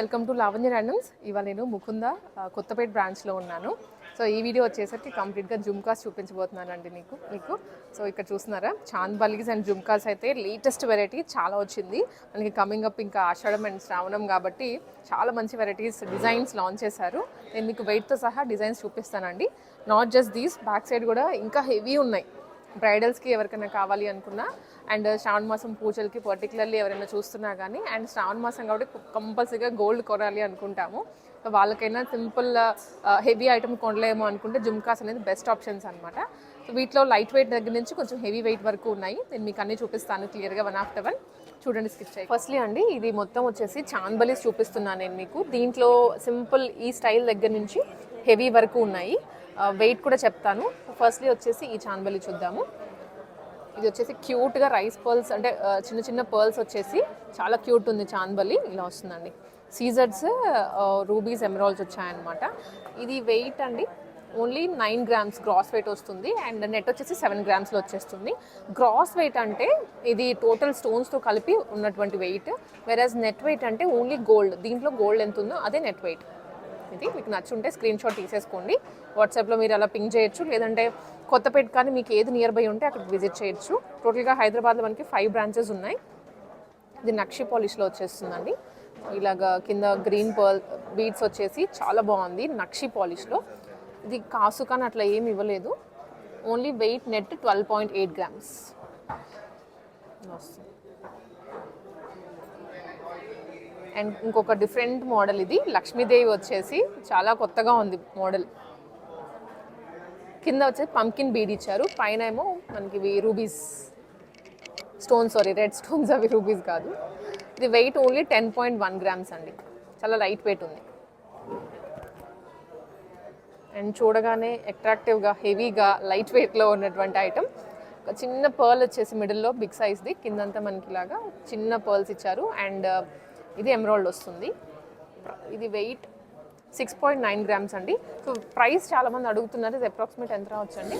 Welcome to Lavanya randoms. ఇవాళ నేను ముకుంద కొత్తపేట బ్రాంచ్లో ఉన్నాను. సో ఈ వీడియో వచ్చేసరికి కంప్లీట్గా జుమ్కాస్ చూపించబోతున్నానండి మీకు. సో ఇక్కడ చూస్తున్నారా, చాంద్ బలీస్ అండ్ జుమ్కాస్ అయితే లేటెస్ట్ వెరైటీ చాలా వచ్చింది మనకి. కమింగ్ అప్ ఇంకా ఆషాఢం అండ్ శ్రావణం కాబట్టి చాలా మంచి వెరైటీస్ డిజైన్స్ లాంచ్ చేశారు. నేను మీకు వెయిట్తో సహా డిజైన్స్ చూపిస్తానండి. Not just these, back side కూడా ఇంకా హెవీ ఉన్నాయి. బ్రైడల్స్కి ఎవరికైనా కావాలి అనుకున్నా, అండ్ శ్రావణ మాసం పూజలకి పర్టికులర్లీ ఎవరైనా చూస్తున్నా కానీ, అండ్ శ్రావణ మాసం కాబట్టి కంపల్సరీగా గోల్డ్ కొనాలి అనుకుంటాము. వాళ్ళకైనా సింపుల్ హెవీ ఐటమ్ కొనలేము అనుకుంటే జుమ్కాస్ అనేది బెస్ట్ ఆప్షన్స్ అనమాట. సో వీటిలో లైట్ వెయిట్ దగ్గర నుంచి కొంచెం హెవీ వెయిట్ వరకు ఉన్నాయి. నేను మీకు అన్నీ చూపిస్తాను క్లియర్గా వన్ ఆఫ్టర్ వన్. చూడండి, స్కిప్ చేయండి. ఫస్ట్లీ అండి, ఇది మొత్తం వచ్చేసి చాంద్ బలీస్ చూపిస్తున్నాను నేను మీకు. దీంట్లో సింపుల్ ఈ స్టైల్ దగ్గర నుంచి హెవీ వరకు ఉన్నాయి. వెయిట్ కూడా చెప్తాను. ఫస్ట్లీ వచ్చేసి ఈ చాంద్ బలీ చూద్దాము. ఇది వచ్చేసి క్యూట్గా రైస్ పర్ల్స్, అంటే చిన్న చిన్న పర్ల్స్ వచ్చేసి చాలా క్యూట్ ఉంది. చాంద్ బలీ ఇలా వస్తుందండి. సీజర్స్, రూబీస్, ఎమరాల్డ్స్ వచ్చాయన్నమాట. ఇది వెయిట్ అండి ఓన్లీ 9 grams గ్రాస్ వెయిట్ వస్తుంది, అండ్ నెట్ వచ్చేసి 7 grams వచ్చేస్తుంది. గ్రాస్ వెయిట్ అంటే ఇది టోటల్ స్టోన్స్తో కలిపి ఉన్నటువంటి వెయిట్, వెరాజ్ నెట్ వెయిట్ అంటే ఓన్లీ గోల్డ్. దీంట్లో గోల్డ్ ఎంత ఉందో అదే నెట్ వెయిట్. ఇది మీకు నచ్చుంటే స్క్రీన్ షాట్ తీసేసుకోండి. వాట్సాప్లో మీరు అలా పింగ్ చేయొచ్చు, లేదంటే కొత్తపేట కానీ మీకు ఏది నియర్ బై ఉంటే అక్కడికి విజిట్ చేయొచ్చు. టోటల్గా హైదరాబాద్లో మనకి 5 branches ఉన్నాయి. ఇది నక్షి పాలిష్లో వచ్చేస్తుందండి. ఇలాగా కింద గ్రీన్ పర్ల్ బీడ్స్ వచ్చేసి చాలా బాగుంది నక్షి పాలిష్లో. ఇది కాసు కానీ అట్లా ఏమి ఇవ్వలేదు. ఓన్లీ వెయిట్ నెట్ 12.8 grams వస్తుంది. అండ్ ఇంకొక డిఫరెంట్ మోడల్, ఇది లక్ష్మీదేవి వచ్చేసి చాలా కొత్తగా ఉంది మోడల్. కింద వచ్చేసి పంకిన్ బీడ్ ఇచ్చారు, పైన ఏమో మనకి ఇవి rubies stones, sorry red stones, అవి రూబీస్ కాదు. ఇది వెయిట్ ఓన్లీ 10.1 grams అండి. చాలా లైట్ వెయిట్ ఉంది. అండ్ చూడగానే అట్రాక్టివ్గా, హెవీగా, లైట్ వెయిట్లో ఉన్నటువంటి ఐటమ్. ఒక చిన్న పర్ల్ వచ్చేసి మిడిల్లో బిగ్ సైజ్ది, కిందంతా మనకి ఇలాగా చిన్న పర్ల్స్ ఇచ్చారు. అండ్ ఇది ఎమరాల్డ్ వస్తుంది. ఇది వెయిట్ 6.9 grams అండి. సో ప్రైస్ చాలామంది అడుగుతున్నారు, ఇది అప్రాక్సిమేట్ ఎంత రావచ్చండి.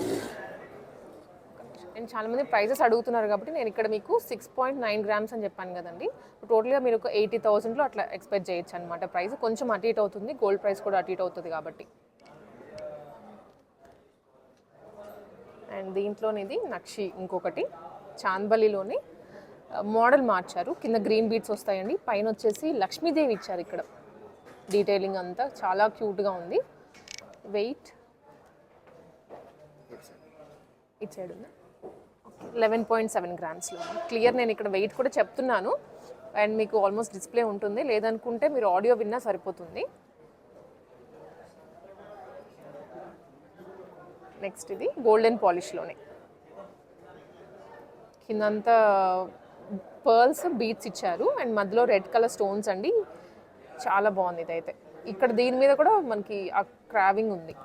అండ్ చాలామంది ప్రైజెస్ అడుగుతున్నారు కాబట్టి నేను ఇక్కడ మీకు 6.9 grams అని చెప్పాను కదండి. టోటల్గా మీరు ఒక 80,000లో అట్లా ఎక్స్పెక్ట్ చేయొచ్చు అనమాట. ప్రైస్ కొంచెం అటు ఇటు అవుతుంది, గోల్డ్ ప్రైస్ కూడా అటు ఇటు అవుతుంది కాబట్టి. అండ్ దీంట్లోనేది నక్షి ఇంకొకటి చాంద్ బలీలోనే మోడల్ మార్చారు. కింద గ్రీన్ బీడ్స్ వస్తాయండి, పైన వచ్చేసి లక్ష్మీదేవి ఇచ్చారు. ఇక్కడ డీటెయిలింగ్ అంతా చాలా క్యూట్గా ఉంది. వెయిట్ ఇచ్చాడు 11.7 gramsలో. క్లియర్ నేను ఇక్కడ వెయిట్ కూడా చెప్తున్నాను, అండ్ మీకు ఆల్మోస్ట్ డిస్ప్లే ఉంటుంది. లేదనుకుంటే మీరు ఆడియో విన్నా సరిపోతుంది. నెక్స్ట్ ఇది గోల్డెన్ పాలిష్లోనే, కిందంతా పర్ల్స్ బీడ్స్ ఇచ్చారు, అండ్ మధ్యలో రెడ్ కలర్ స్టోన్స్ అండి. చాలా బాగుంది ఇదైతే. ఇక్కడ దీని మీద కూడా మనకి ఆ క్రావింగ్ ఉంది.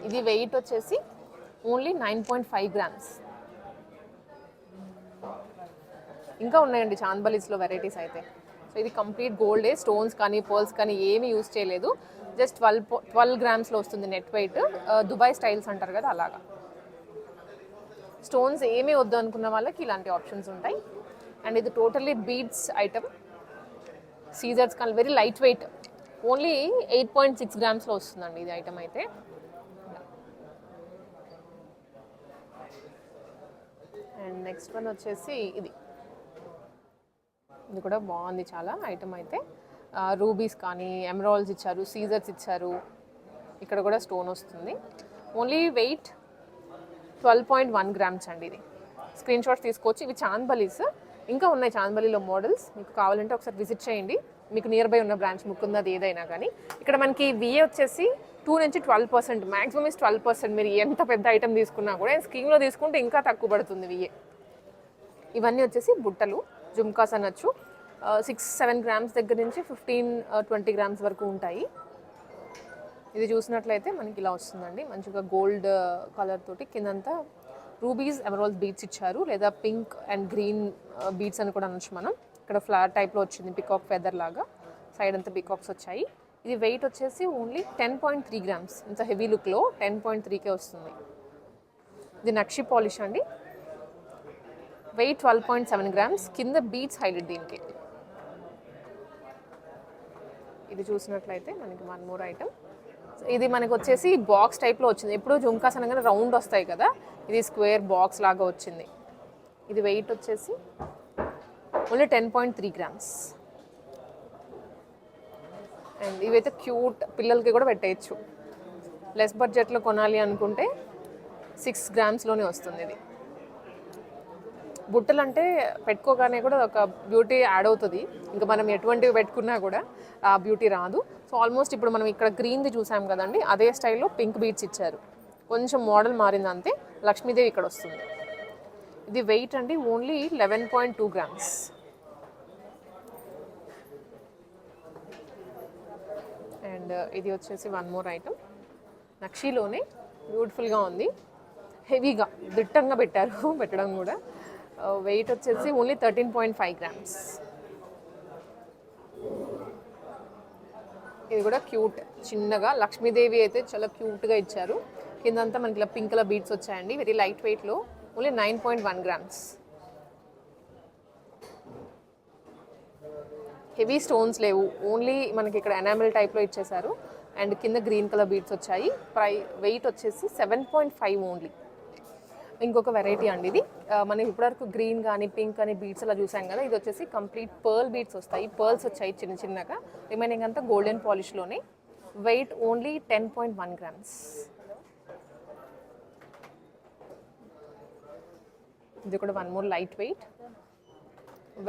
ఇది వెయిట్ వచ్చేసి ఓన్లీ 9.5 grams. ఇంకా ఉన్నాయండి చాంద్ బలీస్లో వెరైటీస్ అయితే. సో ఇది కంప్లీట్ గోల్డే, స్టోన్స్ కానీ పర్ల్స్ కానీ ఏమీ యూజ్ చేయలేదు. జస్ట్ 12 grams వస్తుంది నెట్ వెయిట్. దుబాయ్ స్టైల్స్ అంటారు కదా అలాగా. స్టోన్స్ ఏమీ వద్దు అనుకున్న వాళ్ళకి ఇలాంటి ఆప్షన్స్ ఉంటాయి. అండ్ ఇది టోటల్లీ బీడ్స్ ఐటమ్. సీజర్స్ కానీ very light weight, only 8.6 grams వస్తుందండి ఇది ఐటమ్ అయితే. అండ్ నెక్స్ట్ వన్ వచ్చేసి ఇది కూడా బాగుంది చాలా ఐటమ్ అయితే. రూబీస్ కానీ ఎమరాల్డ్స్ ఇచ్చారు, సీజర్స్ ఇచ్చారు. ఇక్కడ కూడా స్టోన్ వస్తుంది. ఓన్లీ వెయిట్ 12.1 grams అండి. ఇది స్క్రీన్ షాట్స్ తీసుకోవచ్చు. ఇవి చాంద్ బలీస్. ఇంకా ఉన్నాయి చాందబలిలో మోడల్స్. మీకు కావాలంటే ఒకసారి విజిట్ చేయండి, మీకు నియర్ బై ఉన్న బ్రాంచ్ ముకుందది ఏదైనా కానీ. ఇక్కడ మనకి విఏ వచ్చేసి 2 నుంచి 12%, మ్యాక్సిమం ఇస్ 12%. మీరు ఎంత పెద్ద ఐటమ్ తీసుకున్నా కూడా స్కీమ్లో తీసుకుంటే ఇంకా తక్కువ పడుతుంది విఏ. ఇవన్నీ వచ్చేసి బుట్టలు, జుమ్కాస్ అనొచ్చు. 6-7 గ్రామ్స్ దగ్గర నుంచి 15-20 గ్రామ్స్ వరకు ఉంటాయి. ఇది చూసినట్లయితే మనకి ఇలా వస్తుందండి, మంచిగా గోల్డ్ కలర్ తోటి కిందంతా రూబీస్ ఎమరాల్డ్ బీడ్స్ ఇచ్చారు, లేదా పింక్ అండ్ గ్రీన్ బీడ్స్ అని కూడా అనొచ్చు మనం. ఇక్కడ ఫ్లవర్ టైప్లో వచ్చింది, పికాక్ ఫెదర్ లాగా, సైడ్ అంతా పికాక్స్ వచ్చాయి. ఇది వెయిట్ వచ్చేసి ఓన్లీ 10.3 గ్రామ్స్. ఇంత హెవీ లుక్లో 10.3కే వస్తుంది. ఇది నక్షి పాలిష్ అండి, వెయిట్ 12.7 గ్రామ్స్. కింద బీడ్స్ హైలైట్ దీనికి. ఇది చూసినట్లయితే మనకి వన్ మోర్ ఐటమ్. ఇది మనకు వచ్చేసి బాక్స్ టైప్లో వచ్చింది. ఎప్పుడు జుమ్కాస్ అనగానే రౌండ్ వస్తాయి కదా, ఇది స్క్వేర్ బాక్స్ లాగా వచ్చింది. ఇది వెయిట్ వచ్చేసి ఓన్లీ 10.3 గ్రామ్స్. అండ్ ఇవైతే క్యూట్, పిల్లలకి కూడా పెట్టేయచ్చు. లెస్ బడ్జెట్లో కొనాలి అనుకుంటే 6 గ్రామ్స్లోనే వస్తుంది. ఇది బుట్టలు అంటే పెట్టుకోగానే కూడా ఒక బ్యూటీ యాడ్ అవుతుంది. ఇంకా మనం ఎటువంటివి పెట్టుకున్నా కూడా ఆ బ్యూటీ రాదు. సో ఆల్మోస్ట్ ఇప్పుడు మనం ఇక్కడ గ్రీన్ది చూసాం కదండి, అదే స్టైల్లో పింక్ బీడ్స్ ఇచ్చారు. కొంచెం మోడల్ మారింది అంతే. లక్ష్మీదేవి ఇక్కడ వస్తుంది. ఇది వెయిట్ అండి ఓన్లీ 11.2 గ్రామ్స్. అండ్ ఇది వచ్చేసి వన్ మోర్ ఐటమ్, నక్షీలోనే బ్యూటిఫుల్గా ఉంది, హెవీగా దిట్టంగా పెట్టారు పెట్టడం కూడా. వెయిట్ వచ్చేసి ఓన్లీ 13.5 గ్రామ్స్. ఇది కూడా క్యూట్, చిన్నగా లక్ష్మీదేవి అయితే చాలా క్యూట్గా ఇచ్చారు. కిందంతా మనకి ఇలా పింక్ కలర్ బీడ్స్ వచ్చాయండి, వెరీ లైట్ వెయిట్లో, ఓన్లీ 9.1 గ్రామ్స్. హెవీ స్టోన్స్ లేవు, ఓన్లీ మనకి ఇక్కడ ఎనామిల్ టైప్లో ఇచ్చేసారు. అండ్ కింద గ్రీన్ కలర్ బీడ్స్ వచ్చాయి. వెయిట్ వచ్చేసి 7.5 ఓన్లీ. ఇంకొక వెరైటీ అండి ఇది. మనం ఇప్పటివరకు గ్రీన్ కానీ పింక్ కానీ బీడ్స్ అలా చూసాం కదా, ఇది వచ్చేసి కంప్లీట్ పర్ల్ బీడ్స్ వస్తాయి. పర్ల్స్ వచ్చాయి చిన్న చిన్నగా, రిమైనింగ్ అంతా గోల్డెన్ పాలిష్లోనే. Weight only 10.1 grams. ఇది కూడా one more light weight,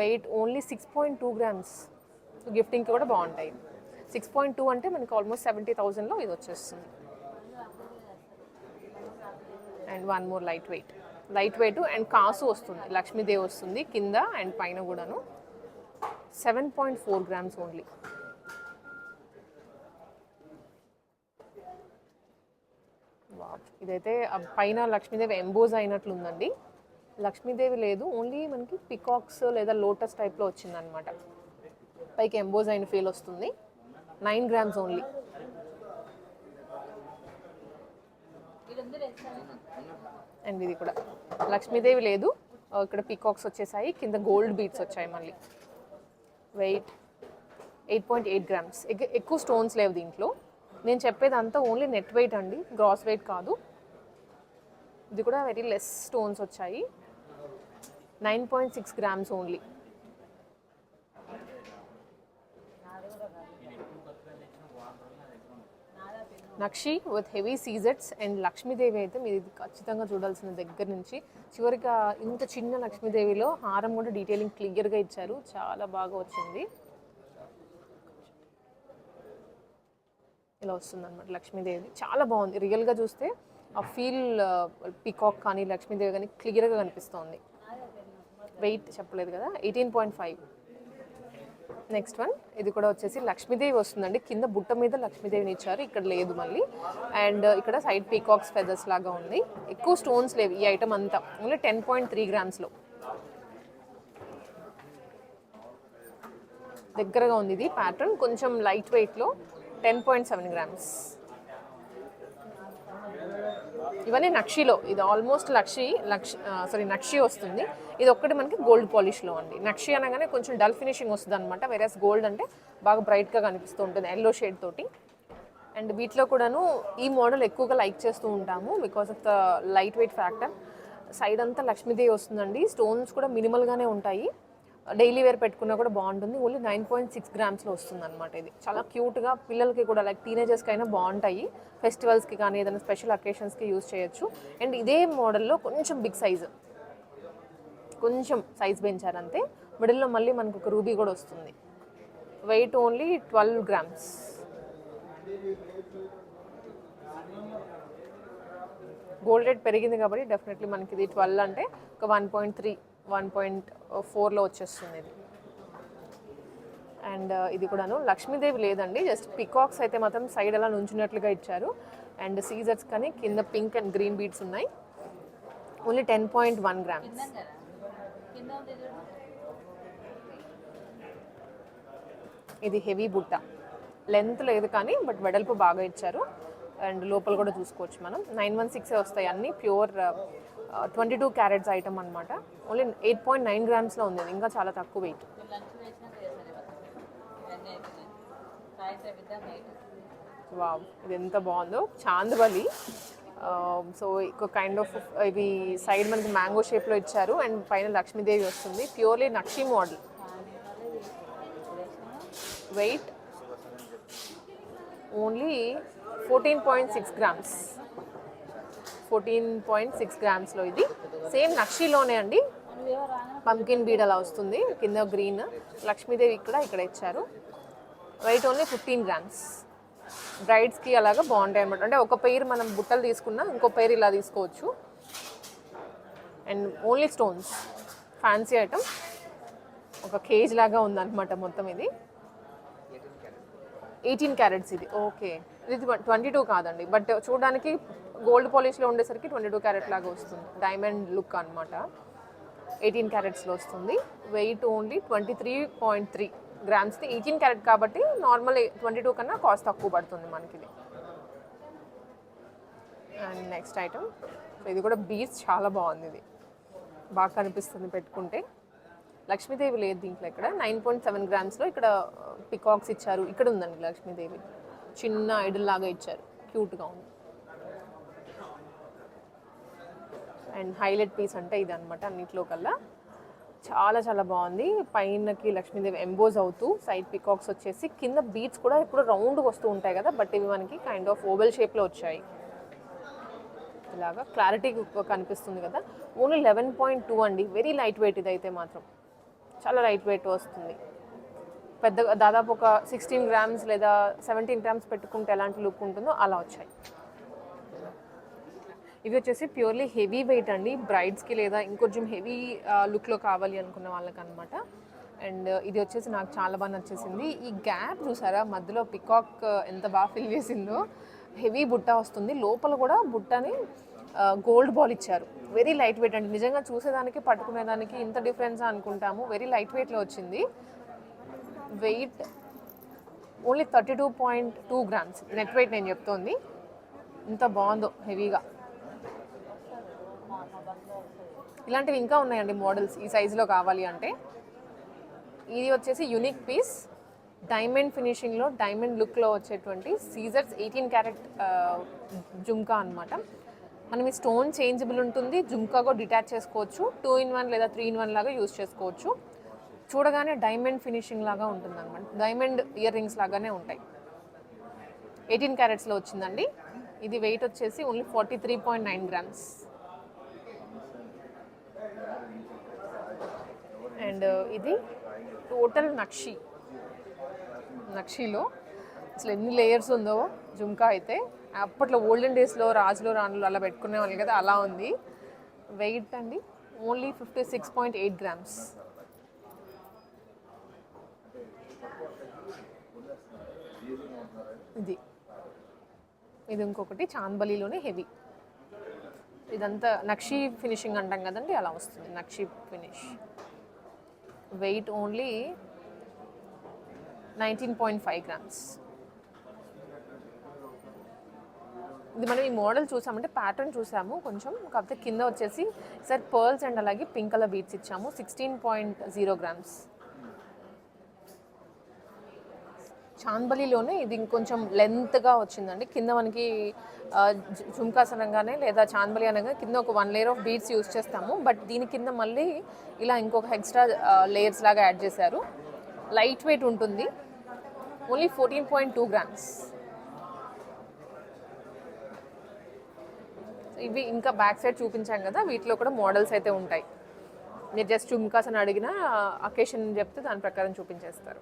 weight only 6.2 grams. గిఫ్టింగ్కి కూడా బాగుంటాయి. 6.2 అంటే మనకి ఆల్మోస్ట్ 70,000లో ఇది వచ్చేస్తుంది. And one more light weight and కాసు వస్తుంది, లక్ష్మీదేవి వస్తుంది కింద అండ్ పైన కూడాను. 7.4 గ్రామ్స్ ఓన్లీ. ఇదైతే పైన లక్ష్మీదేవి ఎంబోజ్ అయినట్లుందండి. లక్ష్మీదేవి లేదు, ఓన్లీ మనకి పికాక్స్ లేదా లోటస్ టైప్లో వచ్చిందనమాట. పైకి ఎంబోజ్ అయిన ఫీల్ వస్తుంది. 9 గ్రామ్స్ ఓన్లీ. అండ్ ఇది కూడా లక్ష్మీదేవి లేదు, ఇక్కడ పీకాక్స్ వచ్చేసాయి, కింద గోల్డ్ బీడ్స్ వచ్చాయి మళ్ళీ. Wait 8.8 grams. ఎక్కువ స్టోన్స్ లేవు దీంట్లో. నేను చెప్పేది అంతా ఓన్లీ నెట్ వెయిట్ అండి, గ్రాస్ వెయిట్ కాదు. ఇది కూడా వెరీ లెస్ స్టోన్స్ వచ్చాయి. 9.6 గ్రామ్స్ ఓన్లీ. నక్షి విత్ హెవీ సీజెట్స్ అండ్ లక్ష్మీదేవి అయితే మీరు ఇది ఖచ్చితంగా చూడాల్సిన దగ్గర నుంచి చివరిగా. ఇంత చిన్న లక్ష్మీదేవిలో హారం కూడా డీటెయిలింగ్ క్లియర్గా ఇచ్చారు, చాలా బాగా వచ్చింది. ఇలా వస్తుంది అనమాట లక్ష్మీదేవి, చాలా బాగుంది. రియల్గా చూస్తే ఆ ఫీల్ పీకాక్ కానీ లక్ష్మీదేవి కానీ క్లియర్గా కనిపిస్తుంది. వెయిట్ చెప్పలేదు కదా, 18.5. నెక్స్ట్ వన్, ఇది కూడా వచ్చేసి లక్ష్మీదేవి వస్తుందండి. కింద బుట్ట మీద లక్ష్మీదేవిని ఇచ్చారు, ఇక్కడ లేదు మళ్ళీ. అండ్ ఇక్కడ సైడ్ పీకాక్స్ ఫెదర్స్ లాగా ఉంది. ఎక్కువ స్టోన్స్ లేవు ఈ ఐటమ్ అంతా, ఓన్లీ 10.3 గ్రామ్స్లో. దగ్గరగా ఉంది ఇది ప్యాటర్న్, కొంచెం లైట్ వెయిట్లో. 10.7 గ్రామ్స్. ఇవన్నీ నక్షిలో. ఇది ఆల్మోస్ట్ నక్షి వస్తుంది. ఇది ఒక్కటి మనకి గోల్డ్ పాలిష్లో అండి. నక్షి అనగానే కొంచెం డల్ ఫినిషింగ్ వస్తుంది అనమాట, వేరేస్ గోల్డ్ అంటే బాగా బ్రైట్గా కనిపిస్తూ ఉంటుంది ఎల్లో షేడ్ తోటి. అండ్ వీటిలో కూడాను ఈ మోడల్ ఎక్కువగా లైక్ చేస్తూ ఉంటాము because of the light weight factor. Side అంతా లక్ష్మీదేవి వస్తుందండి, స్టోన్స్ కూడా మినిమల్గానే ఉంటాయి. డైలీ వేర్ పెట్టుకున్నా కూడా బాగుంటుంది. ఓన్లీ 9.6 గ్రామ్స్లో వస్తుంది అనమాట. ఇది చాలా క్యూట్గా, పిల్లలకి కూడా లైక్ టీనేజర్స్కి అయినా బాగుంటాయి. ఫెస్టివల్స్కి కానీ ఏదైనా స్పెషల్ అకేషన్స్కి యూజ్ చేయొచ్చు. అండ్ ఇదే మోడల్లో కొంచెం బిగ్ సైజు, కొంచెం సైజ్ పెంచారు అంతే. మిడిల్లో మళ్ళీ మనకు ఒక రూబీ కూడా వస్తుంది. Weight only 12 grams. Gold rate పెరిగింది కాబట్టి డెఫినెట్లీ మనకి ఇది 12 అంటే ఒక 1.3 1.4లో వచ్చేస్తుంది ఇది. అండ్ ఇది కూడాను లక్ష్మీదేవి లేదండి, జస్ట్ పికాక్స్ అయితే మాత్రం సైడ్ అలా నుంచినట్లుగా ఇచ్చారు. అండ్ సీజర్స్ కానీ కింద పింక్ అండ్ గ్రీన్ బీడ్స్ ఉన్నాయి. Only 10.1 grams. ఇది హెవీ బుట్ట, లెంత్ లేదు కానీ బట్ వెడల్పు బాగా ఇచ్చారు. అండ్ లోపల కూడా చూసుకోవచ్చు మనం. 916 వస్తాయి అన్నీ, ప్యూర్ 22 క్యారెట్స్ ఐటమ్ అనమాట. ఓన్లీ 8.9 grams ఉంది. ఇంకా చాలా తక్కువ వెయిట్. వావ్, ఇది ఎంత బాగుందో. చాందబలి. సో ఒక కైండ్ ఆఫ్ ఇవి సైడ్ మనకి మ్యాంగో షేప్లో ఇచ్చారు అండ్ పైన లక్ష్మీదేవి వస్తుంది. ప్యూర్లీ నక్షి model. Weight only 14.6 grams. 14.6 grams ఇది. సేమ్ నక్షిలోనే అండి, పంకిన్ బీడ్ అలా వస్తుంది. కింద గ్రీన్ లక్ష్మీదేవి ఇక్కడ ఇచ్చారు. Weight only 15 grams. బ్రైడ్స్కి అలాగా బాగుంటాయి అనమాట. అంటే ఒక పెయిర్ మనం బుట్టలు తీసుకున్నా ఇంకో పెయిర్ ఇలా తీసుకోవచ్చు. And only stones, fancy item. ఒక కేజ్ లాగా ఉందన్నమాట మొత్తం. ఇది 18 క్యారెట్స్ ఇది. ఓకే, ఇది 22 కాదండి, బట్ చూడడానికి గోల్డ్ పాలిష్లో ఉండేసరికి 22 క్యారెట్ లాగా వస్తుంది. డైమండ్ లుక్ అనమాట. 18 క్యారెట్స్లో వస్తుంది. Weight only 23.3 grams. 18 క్యారెట్ కాబట్టి నార్మల్ 22 కన్నా కాస్ట్ తక్కువ పడుతుంది మనకి ఇది. అండ్ నెక్స్ట్ ఐటమ్, ఇది కూడా బీడ్స్ చాలా బాగుంది. ఇది బాగా కనిపిస్తుంది పెట్టుకుంటే. లక్ష్మీదేవి లేదు దీంట్లో. ఇక్కడ 9.7 grams ఇక్కడ పికాక్స్ ఇచ్చారు. ఇక్కడ ఉందండి లక్ష్మీదేవి, చిన్న ఐడల్ లాగా ఇచ్చారు, క్యూట్గా ఉంది. అండ్ హైలైట్ పీస్ అంటే ఇది అనమాట అన్నింటిలో కల్లా. చాలా చాలా బాగుంది. పైనకి లక్ష్మీదేవి ఎంబోజ్ అవుతూ, సైడ్ పికాక్స్ వచ్చేసి, కింద బీడ్స్ కూడా ఇప్పుడు రౌండ్గా వస్తూ ఉంటాయి కదా, బట్ ఇవి మనకి కైండ్ ఆఫ్ ఓవెల్ షేప్లో వచ్చాయి. ఇలాగా క్లారిటీ కనిపిస్తుంది కదా. ఓన్లీ 11.2 అండి. Very light weight. ఇది అయితే మాత్రం చాలా లైట్ వెయిట్ వస్తుంది. పెద్దగా దాదాపు ఒక 16 grams లేదా 17 grams పెట్టుకుంటే ఎలాంటి లుక్ ఉంటుందో అలా వచ్చాయి. ఇవి వచ్చేసి ప్యూర్లీ హెవీ వెయిట్ అండి, బ్రైడ్స్కి లేదా ఇంకొంచెం హెవీ లుక్లో కావాలి అనుకున్న వాళ్ళకి అనమాట. అండ్ ఇది వచ్చేసి నాకు చాలా బాగా నచ్చేసింది. ఈ గ్యాప్ చూసారా, మధ్యలో పికాక్ ఎంత బాగా ఫిల్ చేసిందో. హెవీ బుట్ట వస్తుంది. లోపల కూడా బుట్టని గోల్డ్ బాల్ ఇచ్చారు. వెరీ లైట్ వెయిట్ అండి. నిజంగా చూసేదానికి పట్టుకునేదానికి ఇంత డిఫరెన్స్ అనుకుంటాము. వెరీ లైట్ వెయిట్లో వచ్చింది. Weight only 32.2 grams. Net weight నేను చెప్తోంది. ఇంత బాగుందో హెవీగా. ఇలాంటివి ఇంకా ఉన్నాయండి మోడల్స్ ఈ సైజులో కావాలి అంటే. ఇది వచ్చేసి యూనిక్ పీస్, డైమండ్ ఫినిషింగ్లో డైమండ్ లుక్లో వచ్చేటువంటి సీజర్స్ 18 క్యారెట్ జుమ్కా అనమాట. మనం ఈ స్టోన్ చేంజబుల్ ఉంటుంది. జుమ్కా కూడా డిటాచ్ చేసుకోవచ్చు. 2-in-1 లేదా 3-in-1 లాగా యూజ్ చేసుకోవచ్చు. చూడగానే డైమండ్ ఫినిషింగ్ లాగా ఉంటుంది అనమాట. డైమండ్ ఇయర్ రింగ్స్ లాగానే ఉంటాయి. 18 క్యారెట్స్లో వచ్చిందండి. ఇది వెయిట్ వచ్చేసి ఓన్లీ 43.9 grams. అండ్ ఇది టోటల్ నక్షిలో అసలు ఎన్ని లేయర్స్ ఉందో జుమ్కా అయితే. అప్పట్లో ఓల్డెన్ డేస్లో రాజులు రాణులు అలా పెట్టుకునే వాళ్ళు కదా, అలా ఉంది. వెయిట్ అండి ఓన్లీ 56.8 grams. ఇది ఇంకొకటి చాందబలిలోనే హెవీ. ఇదంతా నక్షి ఫినిషింగ్ అంటాం కదండి, అలా వస్తుంది నక్షి ఫినిష్. Weight only 19.5 grams. ఇది మనం ఈ మోడల్ చూసామంటే ప్యాటర్న్ చూసాము కొంచెం, కాకపోతే కింద వచ్చేసి సార్ పర్ల్స్ అండ్ అలాగే పింక్ కలర్ బీడ్స్ ఇచ్చాము. 16.0 grams. చాందబలిలోనే ఇది ఇంకొంచెం లెంత్గా వచ్చిందండి. కింద మనకి జుమ్కాస్ అనగానే లేదా చాందబలి అనగా కింద ఒక 1 layer ఆఫ్ బీడ్స్ యూజ్ చేస్తాము, బట్ దీని కింద మళ్ళీ ఇలా ఇంకొక ఎక్స్ట్రా లేయర్స్ లాగా యాడ్ చేశారు. లైట్ వెయిట్ ఉంటుంది. Only 14.2 grams. ఇవి ఇంకా బ్యాక్ సైడ్ చూపించాం కదా, వీటిలో కూడా మోడల్స్ అయితే ఉంటాయి. మీరు జస్ట్ జుమ్కాస్ అని అడిగినా అకేషన్ చెప్తే దాని ప్రకారం చూపించేస్తారు.